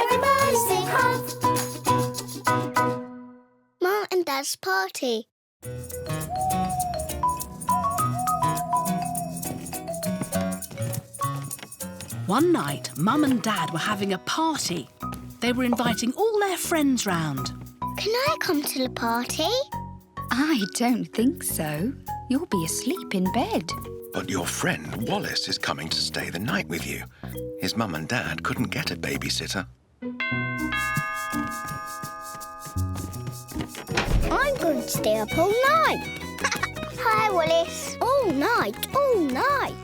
Everybody sing Humph. Mum and Dad's party. One night, Mum and Dad were having a party. They were inviting all their friends round. Can I come to the party? I don't think so. You'll be asleep in bed. But your friend Wallace is coming to stay the night with you. His mum and dad couldn't get a babysitter. I'm going to stay up all night. Hi, Wallace. All night, all night.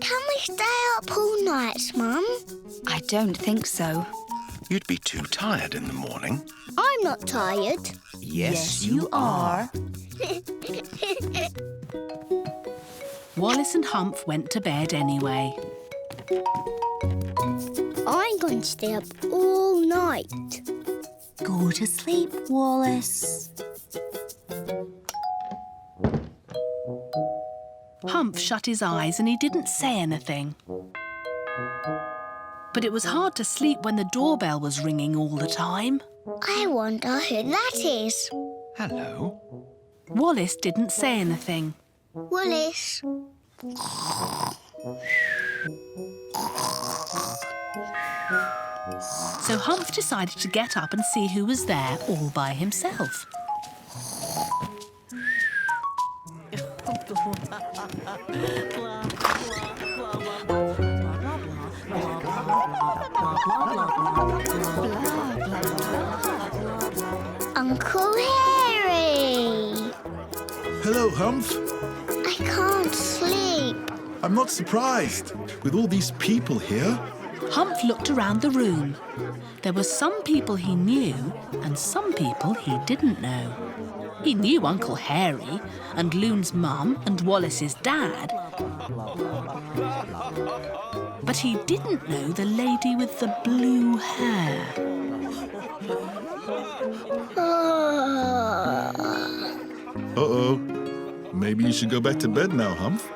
Can we stay up all night, Mum? I don't think so. You'd be too tired in the morning. I'm not tired. Yes, you are. Wallace and Humph went to bed anyway. I'm going to stay up all night. Go to sleep, Wallace. Humph shut his eyes and he didn't say anything. But it was hard to sleep when the doorbell was ringing all the time. I wonder who that is. Hello. Wallace didn't say anything. Wallace. So Humph decided to get up and see who was there all by himself. Uncle Harry. Hello, Humph. I can't sleep. I'm not surprised. With all these people here, Humph looked around the room. There were some people he knew and some people he didn't know. He knew Uncle Harry and Loon's mum and Wallace's dad. But he didn't know the lady with the blue hair. uh-oh. Maybe you should go back to bed now, Humph.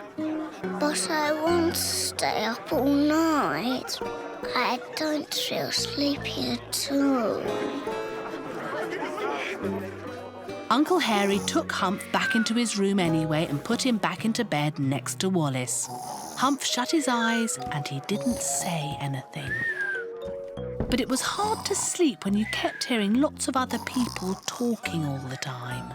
But I want to stay up all night. I don't feel sleepy at all. Uncle Harry took Humph back into his room anyway and put him back into bed next to Wallace. Humph shut his eyes and he didn't say anything. But it was hard to sleep when you kept hearing lots of other people talking all the time.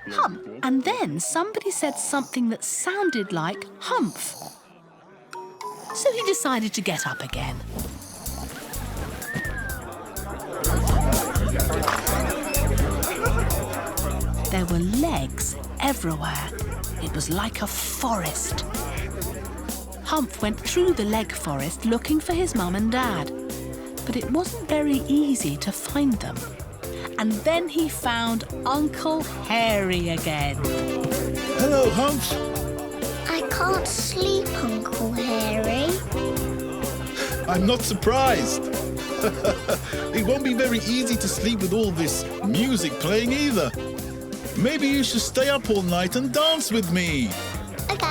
Humph. And then somebody said something that sounded like Humph. So he decided to get up again. There were legs everywhere. It was like a forest. Humph went through the leg forest looking for his mum and dad. But it wasn't very easy to find them. And then he found Uncle Harry again. Hello, Humph. I can't sleep, Uncle Harry. I'm not surprised. It won't be very easy to sleep with all this music playing either. Maybe you should stay up all night and dance with me. Okay.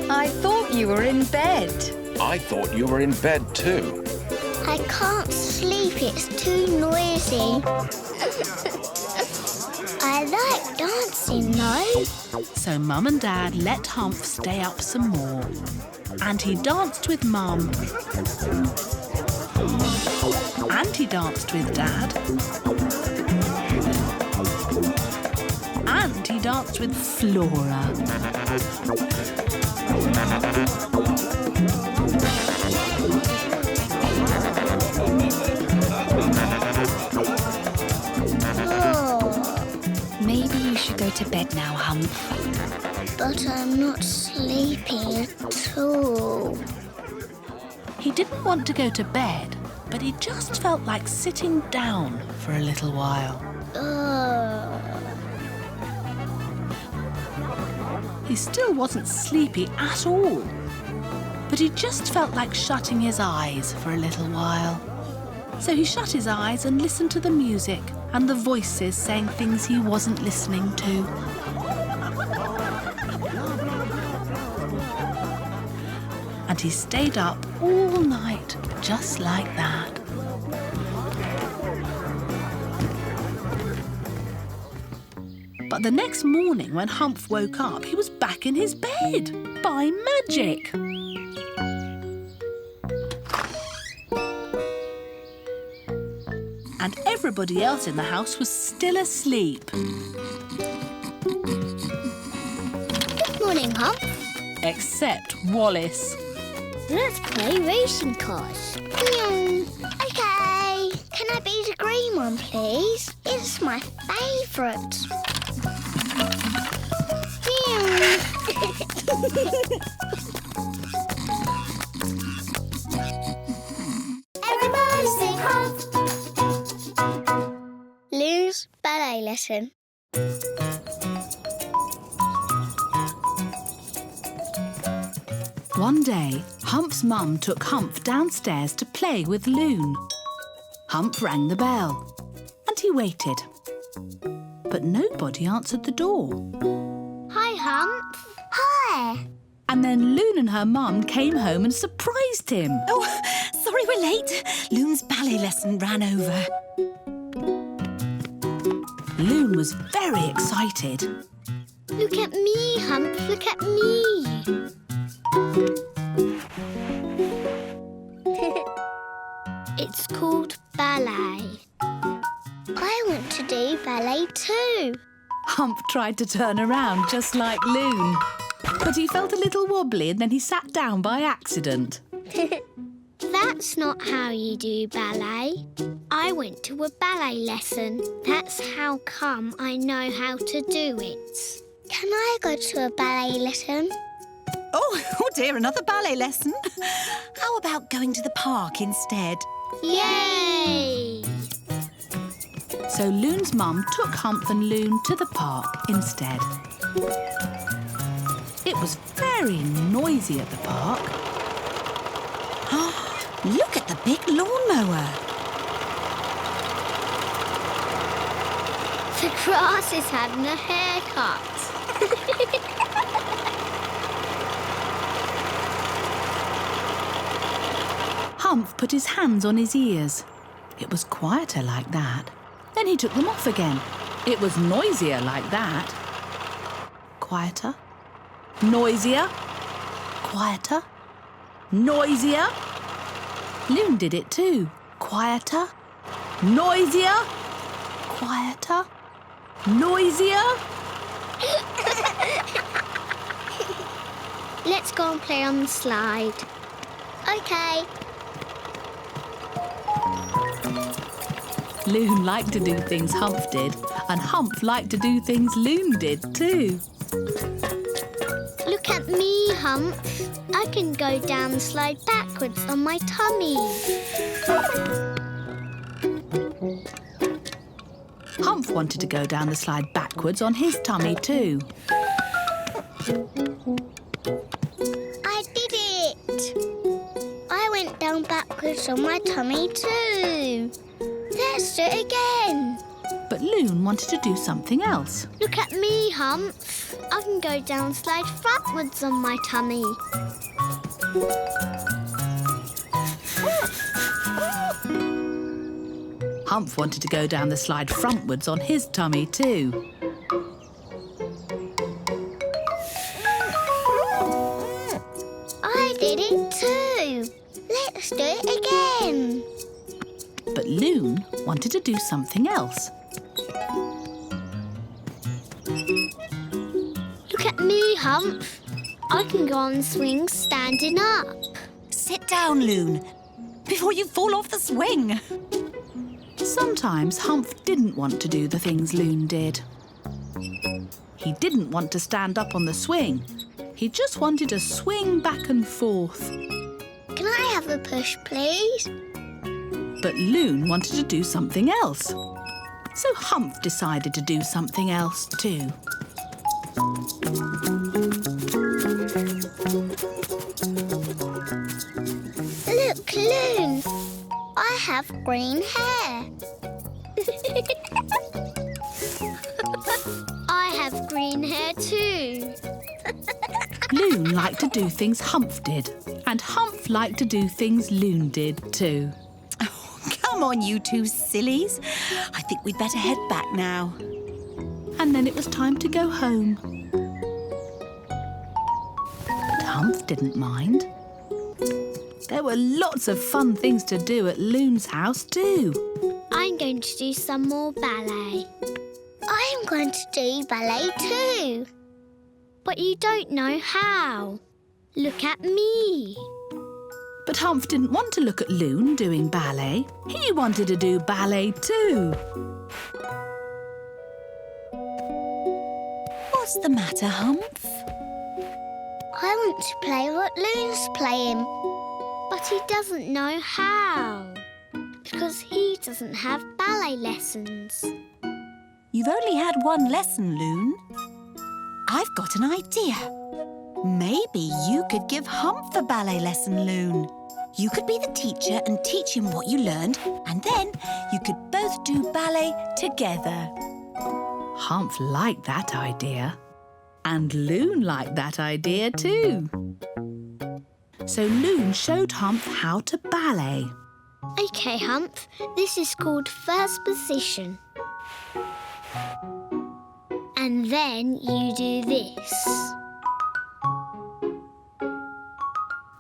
I thought you were in bed. I thought you were in bed too. I can't sleep, it's too noisy. I like dancing though. So Mum and Dad let Humph stay up some more. And he danced with Mum. And he danced with Dad. And he danced with Flora. Maybe you should go to bed now, Humph. But I'm not sleepy at all. He didn't want to go to bed, but he just felt like sitting down for a little while. He still wasn't sleepy at all, but he just felt like shutting his eyes for a little while. So he shut his eyes and listened to the music and the voices saying things he wasn't listening to. And he stayed up all night, just like that. But the next morning, when Humph woke up, he was back in his bed, by magic. And everybody else in the house was still asleep. Good morning, Humph. Except Wallace. Let's play racing cars. OK. Can I be the green one, please? It's my favourite. Everybody sing Humph. Loon's ballet lesson. One day, Humph's mum took Humph downstairs to play with Loon. Humph rang the bell, and he waited. But nobody answered the door. Hi, Humph. Hi. And then Loon and her mum came home and surprised him. Oh, sorry we're late. Loon's ballet lesson ran over. Loon was very excited. Look at me, Humph. Look at me. It's called ballet. I want to do ballet too. Humph tried to turn around just like Loon. But he felt a little wobbly and then he sat down by accident. That's not how you do ballet. I went to a ballet lesson. That's how come I know how to do it. Can I go to a ballet lesson? Oh dear, another ballet lesson. How about going to the park instead? Yay! So Loon's mum took Humph and Loon to the park instead. It was very noisy at the park. Look at the big lawnmower. The grass is having a haircut. Humph put his hands on his ears. It was quieter like that. Then he took them off again. It was noisier like that. Quieter. Noisier. Quieter. Noisier. Loon did it too. Quieter. Noisier. Quieter. Noisier. Let's go and play on the slide. OK. Loon liked to do things Humph did, and Humph liked to do things Loon did too. Look at me, Humph. I can go down the slide backwards on my tummy. Humph wanted to go down the slide backwards on his tummy too. I did it! I went down backwards on my tummy too. Let's do it again. But Loon wanted to do something else. Look at me, Humph. I can go down slide frontwards on my tummy. Humph wanted to go down the slide frontwards on his tummy too. I did it too. Let's do it again. But Loon wanted to do something else. Look at me, Humph. I can go on swings standing up. Sit down, Loon, before you fall off the swing. Sometimes Humph didn't want to do the things Loon did. He didn't want to stand up on the swing. He just wanted to swing back and forth. Can I have a push, please? But Loon wanted to do something else. So Humph decided to do something else too. green hair. I have green hair too. Loon liked to do things Humph did, and Humph liked to do things Loon did too. Come on, you two sillies. I think we'd better head back now. And then it was time to go home. But Humph didn't mind. There were lots of fun things to do at Loon's house too. I'm going to do some more ballet. I'm going to do ballet too. But you don't know how. Look at me. But Humph didn't want to look at Loon doing ballet. He wanted to do ballet too. What's the matter, Humph? I want to play what Loon's playing. But he doesn't know how. Because he doesn't have ballet lessons. You've only had one lesson, Loon. I've got an idea. Maybe you could give Humph a ballet lesson, Loon. You could be the teacher and teach him what you learned, and then you could both do ballet together. Humph liked that idea. And Loon liked that idea too. So Loon showed Humph how to ballet. OK, Humph, this is called first position. And then you do this.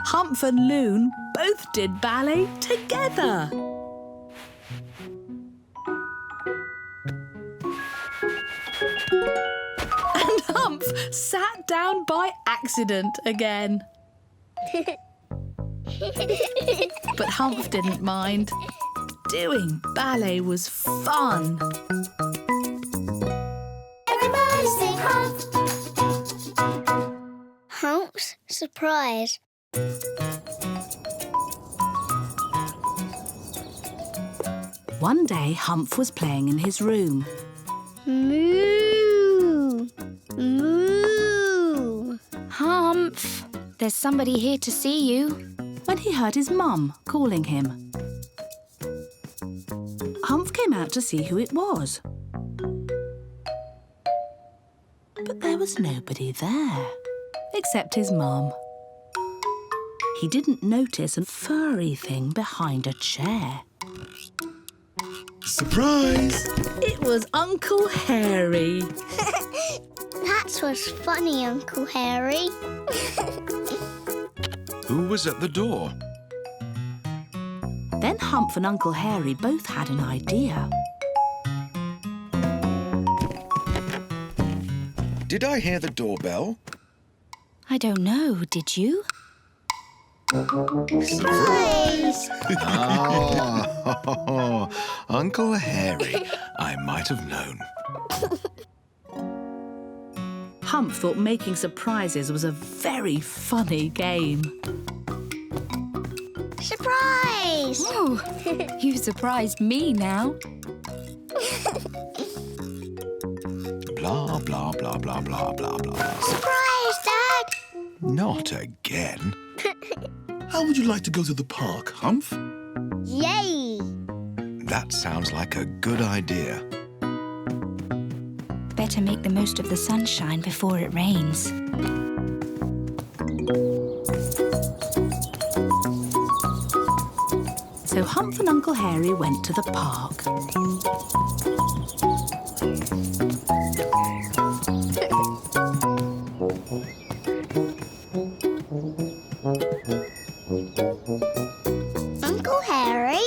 Humph and Loon both did ballet together. And Humph sat down by accident again. But Humph didn't mind. Doing ballet was fun. Everybody sing Humph. Humph's surprise. One day, Humph was playing in his room. Moo! Moo! Humph, there's somebody here to see you. When he heard his mum calling him. Humph came out to see who it was. But there was nobody there, except his mum. He didn't notice a furry thing behind a chair. Surprise! It was Uncle Hairy. That was funny, Uncle Hairy. Who was at the door? Then Humph and Uncle Hairy both had an idea. Did I hear the doorbell? I don't know, did you? Surprise! Ah, Uncle Hairy. I might have known. Humph thought making surprises was a very funny game. Surprise! Oh, you surprised me now. Blah, blah, blah, blah, blah, blah, blah. Surprise, Dad! Not again. How would you like to go to the park, Humph? Yay! That sounds like a good idea. Better make the most of the sunshine before it rains. So Humph and Uncle Hairy went to the park. Uncle Hairy?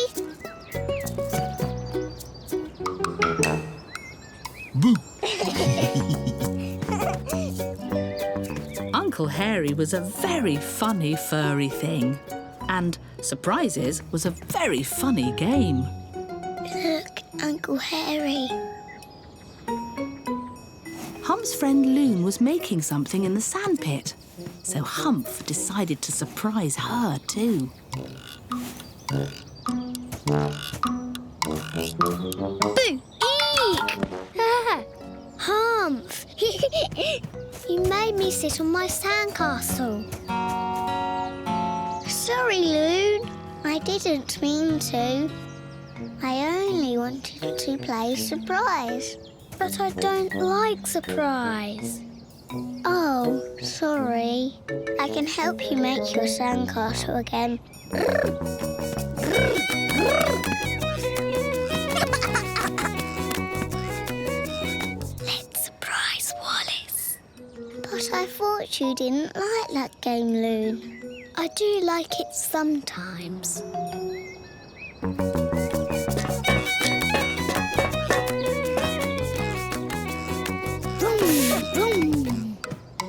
Boo! Uncle Hairy was a very funny furry thing. And surprises was a very funny game. Look, Uncle Hairy. Humph's friend Loon was making something in the sandpit. So Humph decided to surprise her too. Boo! Eek! Ah, Humph! You made me sit on my sandcastle. Sorry, Loon. I didn't mean to. I only wanted to play surprise. But I don't like surprise. Oh, sorry. I can help you make your sandcastle again. Let's surprise Wallace. But I thought you didn't like that game, Loon. I do like it sometimes. Vroom.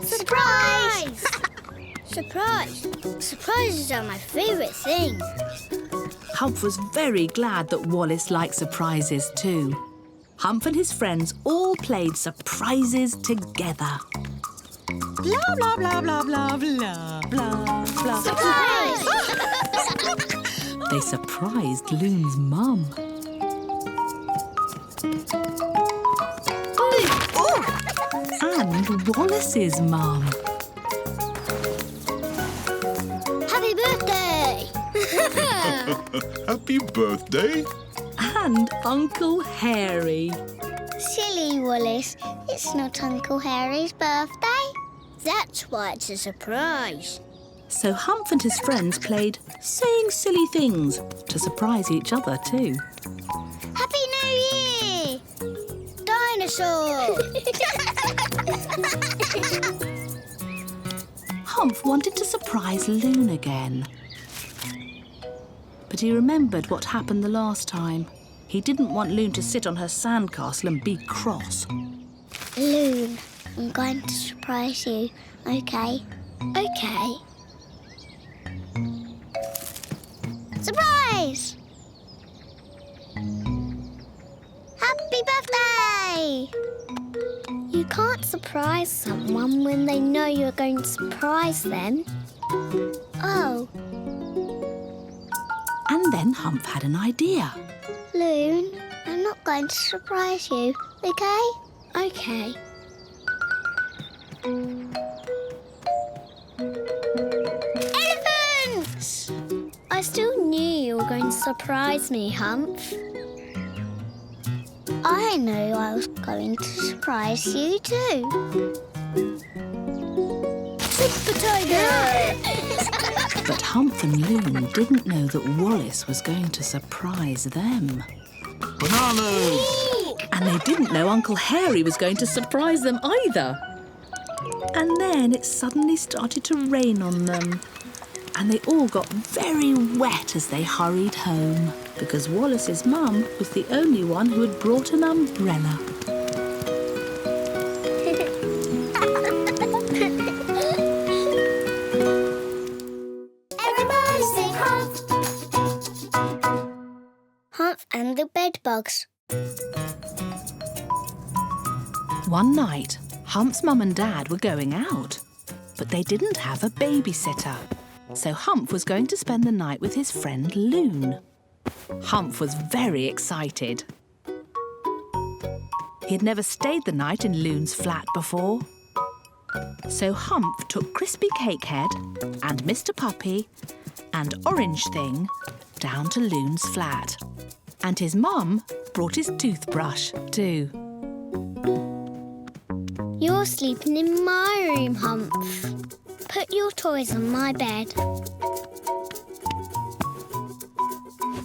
Surprise! Surprise! Surprises are my favourite thing. Humph was very glad that Wallace liked surprises too. Humph and his friends all played surprises together. Blah, blah, blah, blah, blah, blah, blah, blah. Surprise! They surprised Loon's mum. And Wallace's mum. Happy birthday! Happy birthday. And Uncle Hairy. Silly Wallace, it's not Uncle Harry's birthday. That's why it's a surprise. So Humph and his friends played saying silly things to surprise each other too. Happy New Year! Dinosaur! Humph wanted to surprise Loon again. But he remembered what happened the last time. He didn't want Loon to sit on her sandcastle and be cross. Loon, I'm going to surprise you, okay? Okay. Surprise! Happy birthday! You can't surprise someone when they know you're going to surprise them. Oh. And then Humph had an idea. Loon, I'm not going to surprise you, okay? Okay. Elephants! I still knew you were going to surprise me, Humph. I knew I was going to surprise you too. Super tiger! But Humph and Loon didn't know that Wallace was going to surprise them. Bananas. And they didn't know Uncle Hairy was going to surprise them either. And then it suddenly started to rain on them. And they all got very wet as they hurried home, because Wallace's mum was the only one who had brought an umbrella. Everybody sing Humph. Humph and the bedbugs. One night, Humph's mum and dad were going out, but they didn't have a babysitter. So Humph was going to spend the night with his friend Loon. Humph was very excited. He'd never stayed the night in Loon's flat before. So Humph took Crispy Cakehead and Mr. Puppy and Orange Thing down to Loon's flat. And his mum brought his toothbrush too. You're sleeping in my room, Humph. Put your toys on my bed.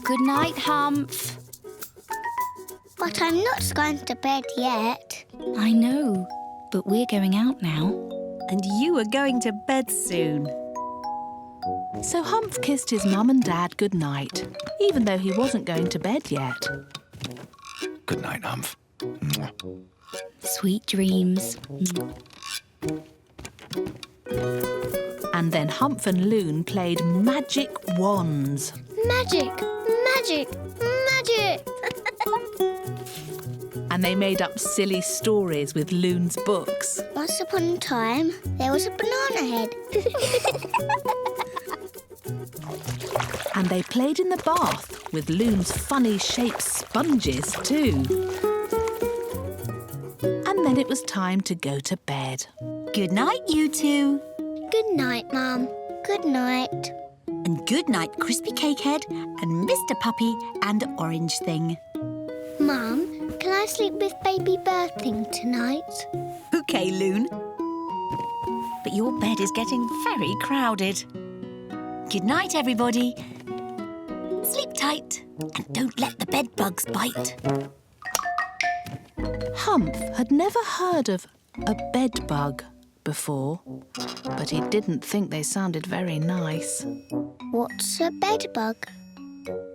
Good night, Humph. But I'm not going to bed yet. I know, but we're going out now. And you are going to bed soon. So Humph kissed his mum and dad goodnight, even though he wasn't going to bed yet. Good night, Humph. Sweet dreams. And then Humph and Loon played magic wands. Magic! Magic! Magic! And they made up silly stories with Loon's books. Once upon a time, there was a banana head. And they played in the bath with Loon's funny shaped sponges too. And then it was time to go to bed. Good night, you two. Good night, Mum. Good night. And And good night, Crispy Cakehead and Mr. Puppy and Orange Thing. Mum, can I sleep with Baby Bird Thing tonight? OK, Loon. But your bed is getting very crowded. Good night, everybody. Sleep tight and don't let the bedbugs bite. Humph had never heard of a bedbug before, but he didn't think they sounded very nice. What's a bedbug?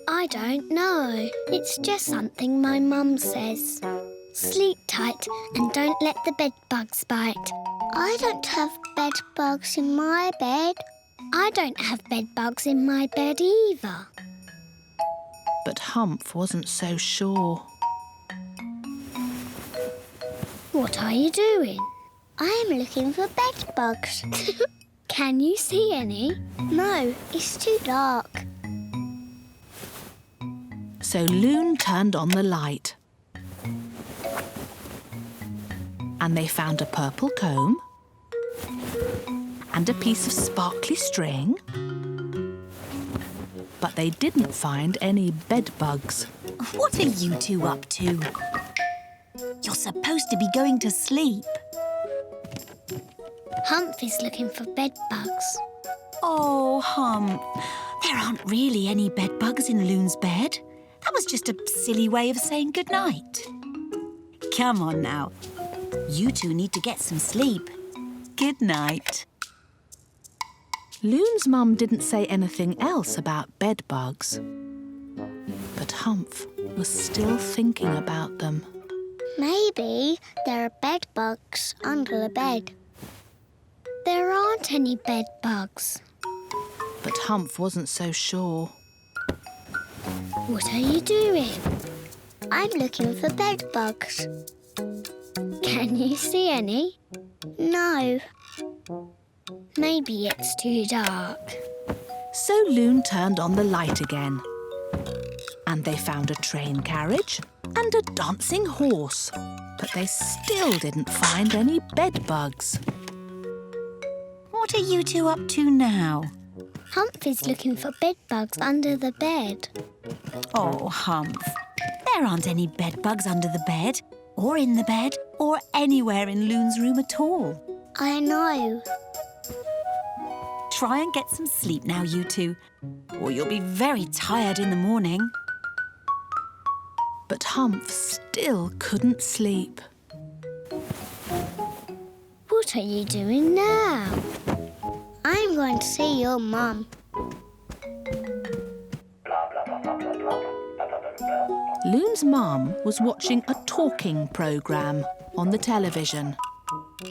I don't know. It's just something my mum says. Sleep tight and don't let the bedbugs bite. I don't have bedbugs in my bed. I don't have bedbugs in my bed either. But Humph wasn't so sure. What are you doing? I am looking for bedbugs. Can you see any? No, it's too dark. So Loon turned on the light. And they found a purple comb and a piece of sparkly string. But they didn't find any bedbugs. What are you two up to? You're supposed to be going to sleep. Humph is looking for bedbugs. Oh, Humph. There aren't really any bedbugs in Loon's bed. That was just a silly way of saying goodnight. Come on now. You two need to get some sleep. Good night. Loon's mum didn't say anything else about bedbugs. But Humph was still thinking about them. Maybe there are bedbugs under the bed. There aren't any bedbugs. But Humph wasn't so sure. What are you doing? I'm looking for bedbugs. Can you see any? No. Maybe it's too dark. So Loon turned on the light again. And they found a train carriage and a dancing horse. But they still didn't find any bedbugs. What are you two up to now? Humph is looking for bedbugs under the bed. Oh, Humph. There aren't any bedbugs under the bed, or in the bed, or anywhere in Loon's room at all. I know. Try and get some sleep now, you two, or you'll be very tired in the morning. But Humph still couldn't sleep. What are you doing now? I'm going to see your mum. Loon's mum was watching a talking programme on the television.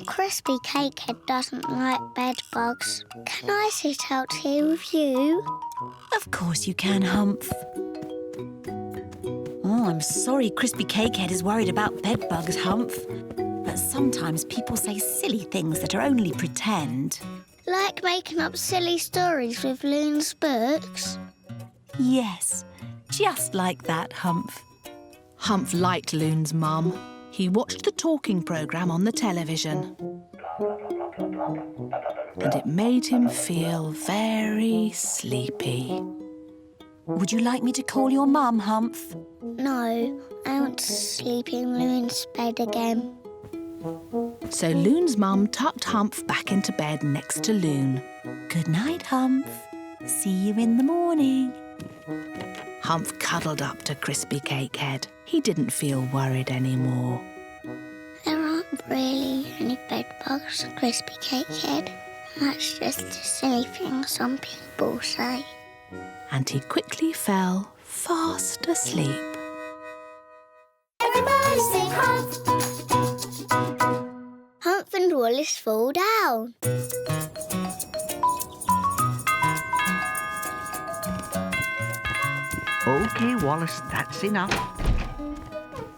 Crispy Cakehead doesn't like bedbugs. Can I sit out here with you? Of course you can, Humph. Oh, I'm sorry Crispy Cakehead is worried about bedbugs, Humph. But sometimes people say silly things that are only pretend. Like making up silly stories with Loon's books? Yes, just like that, Humph. Humph liked Loon's mum. He watched the talking programme on the television. And it made him feel very sleepy. Would you like me to call your mum, Humph? No, I want to sleep in Loon's bed again. So Loon's mum tucked Humph back into bed next to Loon. Good night, Humph. See you in the morning. Humph cuddled up to Crispy Cakehead. He didn't feel worried anymore. There aren't really any bedbugs, Crispy Cakehead. That's just a silly thing some people say. And he quickly fell fast asleep. Everybody sing Humph. Humph and Wallace fall down. OK, Wallace, that's enough.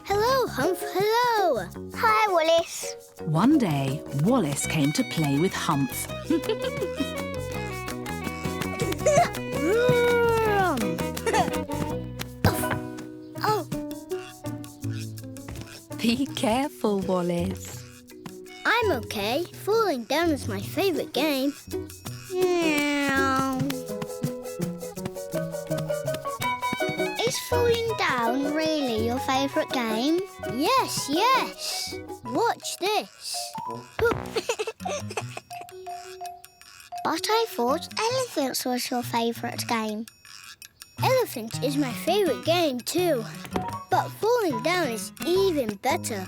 Hello, Humph, hello. Hi, Wallace. One day, Wallace came to play with Humph. Oh, Be careful, Wallace. I'm okay. Falling down is my favourite game. Meow. favourite game? Yes, yes. Watch this. But I thought elephants was your favourite game. Elephants is my favourite game too. But falling down is even better.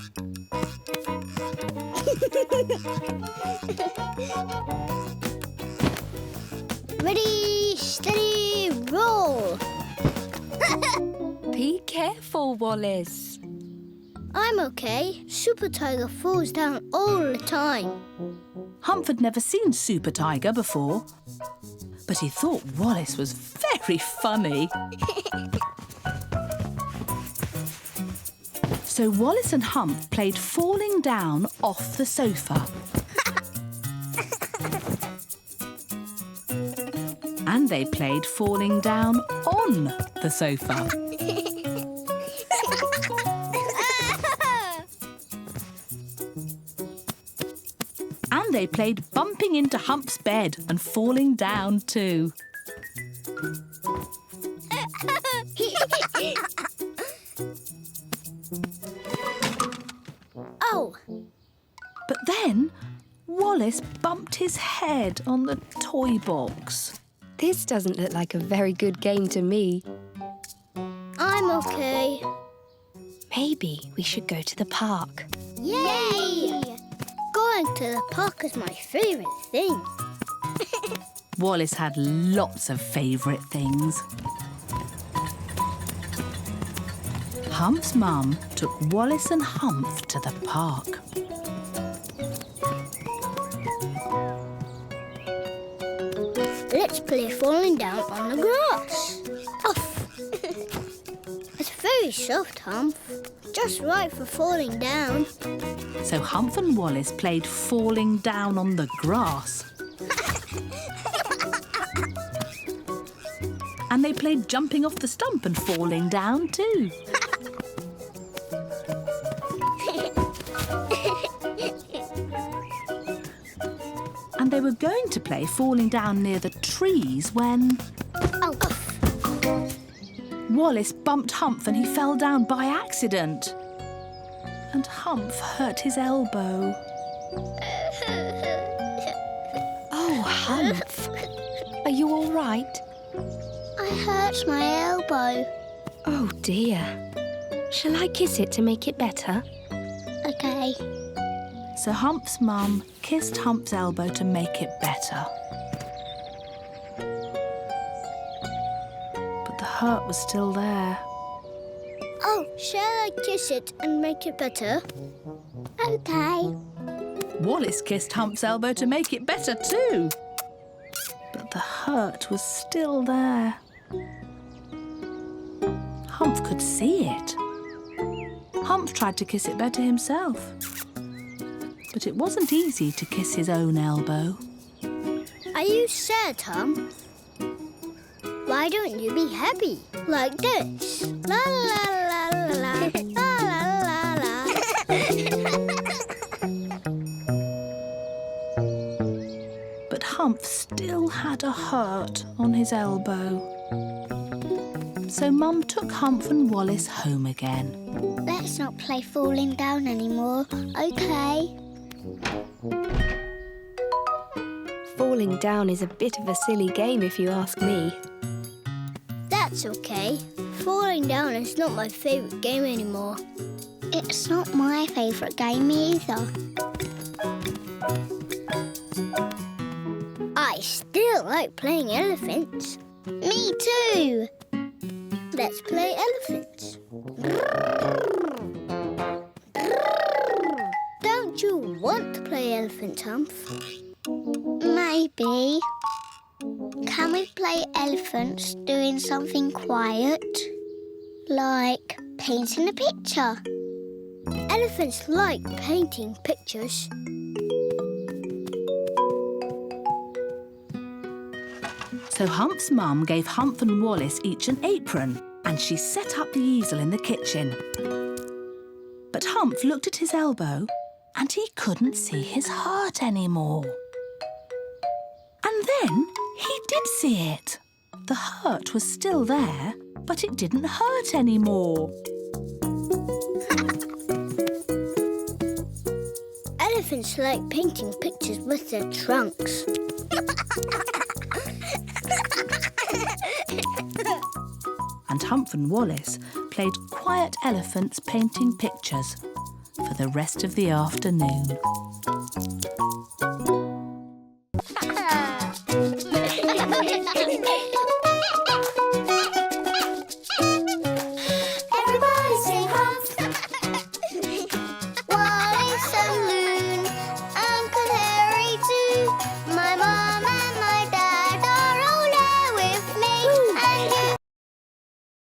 Ready, steady, roll. Be careful, Wallace. I'm okay. Super Tiger falls down all the time. Humph had never seen Super Tiger before, but he thought Wallace was very funny. So Wallace and Humph played falling down off the sofa. And they played falling down on the sofa. And they played bumping into Humph's bed and falling down too. Oh! But then Wallace bumped his head on the toy box. This doesn't look like a very good game to me. I'm okay. Maybe we should go to the park. Yay! Going to the park is my favourite thing. Wallace had lots of favourite things. Humph's mum took Wallace and Humph to the park. Let's play falling down on the grass. Off! It's very soft, Humph. Just right for falling down. So Humph and Wallace played falling down on the grass. And they played jumping off the stump and falling down too. And they were going to play falling down near the trees when Oh, Wallace bumped Humph and he fell down by accident. And Humph hurt his elbow. Oh, Humph. Are you all right? I hurt my elbow. Oh, dear. Shall I kiss it to make it better? Okay. So Humph's mum kissed Humph's elbow to make it better. But the hurt was still there. Oh, shall I kiss it and make it better? Okay. Wallace kissed Humph's elbow to make it better too. But the hurt was still there. Humph could see it. Humph tried to kiss it better himself. But it wasn't easy to kiss his own elbow. Are you sad, Humph? Why don't you be happy? Like this. La la la la la. La la la la. But Humph still had a hurt on his elbow. So Mum took Humph and Wallace home again. Let's not play falling down anymore, okay? Falling down is a bit of a silly game if you ask me. That's okay. Falling down is not my favourite game anymore. It's not my favourite game either. I still like playing elephants. Me too. Let's play elephants. Don't you want to play elephant, Humph? Maybe. Can we play elephants doing something quiet? Like painting a picture. Elephants like painting pictures. So Humph's mum gave Humph and Wallace each an apron, and she set up the easel in the kitchen. But Humph looked at his elbow and he couldn't see his hurt anymore. And then he did see it. The hurt was still there, but it didn't hurt anymore. Elephants like painting pictures with their trunks. And Humph and Wallace played quiet elephants painting pictures for the rest of the afternoon.